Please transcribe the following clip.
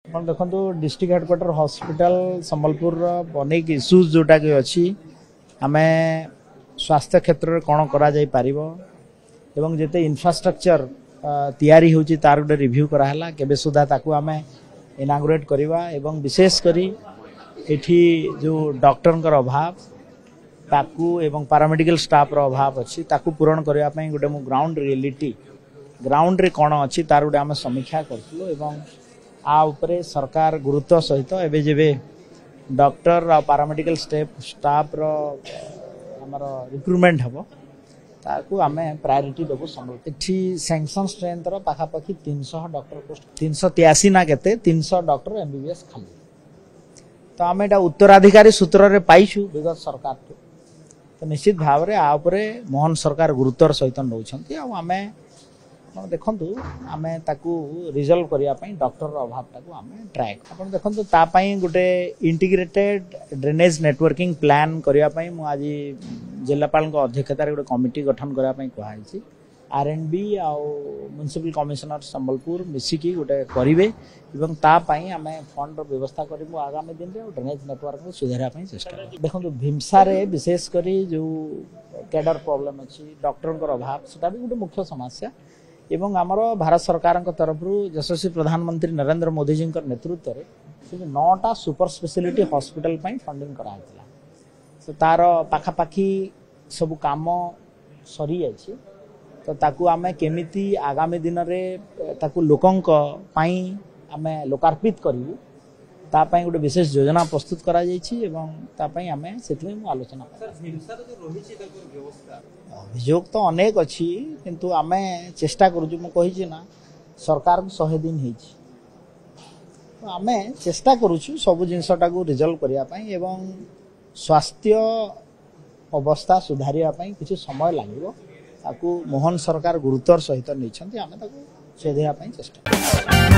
देखो district headquarter hospital Sambalpur अनेक issues जोटा कि अच्छी आम स्वास्थ्य क्षेत्र में कौन करा जाई पारिबो एवं जेते इंफ्रास्ट्रक्चर तैयारी होची तार गोटे रिव्यू कराला केबे सुधा ताकू आम इनागुरेट करवा एवं विशेष करी एठी जो डॉक्टर अभाव ताकू एवं पैरामेडिकल स्टाफ रो अभाव अच्छी ताकू पूरण करबा पई गोटे मु ग्राउंड रियलिटी ग्राउंड रे कौन अच्छी तार गोटे आम समीक्षा करथलो एवं आ उपरे सरकार गुरुत्व सहित एबे जेबे डॉक्टर आ पैरामेडिकल स्टाफ रो हमर रिक्रूटमेंट हबो ताकू आमे प्रायोरिटी देबो संबल एठी सैंक्शन स्ट्रेंथ रो पाखा पाखी 300 डॉक्टर पोस्ट 383 ना केते 300 डॉक्टर एमबीबीएस खाली तो आमे एटा उत्तराधिकारी सूत्र रे पाइछु विगत सरकार तो निश्चित भाव रे आ उपरे मोहन सरकार गुरुत्वर सहित नौछंती आ आमे देखु आम ताकू रिजल्व करने डॉक्टर अभाव टाक आम ट्राए आप देखो तापाई गोटे इंटीग्रेटेड ड्रेनेज नेटवर्किंग प्लान करने आज जिलापाल अध्यक्षतार गोटे कमिटी गठन करने कहुई आरएनबी आउ म्युनिसिपल कमिशनर संबलपुर मिसिकी गोटे करेंगे तापाई आम फंड व्यवस्था करूँ आगामी दिन में ड्रेनेज नेटवर्क को सुधारने चेष्टा देखो भीमसा रे विशेषकर जो कैडर प्रॉब्लम अच्छी डॉक्टर अभाव से भी गोटे मुख्य समस्या एवं आमर भारत सरकार तरफ यशस्वी प्रधानमंत्री नरेंद्र मोदी जी नेतृत्व में 9टा सुपर स्पेशलिटी हॉस्पिटल फंडिंग कराइला तो तार पाखापाखी सब काम सरी जाइए तो ताकू आमे केमिति आगामी दिन में ताकू लोकंक आम लोकार्पित करूँ तापाई गोटे विशेष योजना प्रस्तुत करा जाइछि एवं तापाई आमे सेतमे आलोचना अभियोग तो अनेक अच्छी किंतु आमे चेष्टा करूँ मु कही ना सरकार को 100 दिन होइछि तो आमे चेष्टा करूछु सब जिनसटा को रिजल्व करिया पई एवं स्वास्थ्य अवस्था सुधारिया पई किछि समय लागिवो ताकू मोहन सरकार गुरुत्वर सहित नैछन्ति आमे ताकू सुधारिया पई चेष्टा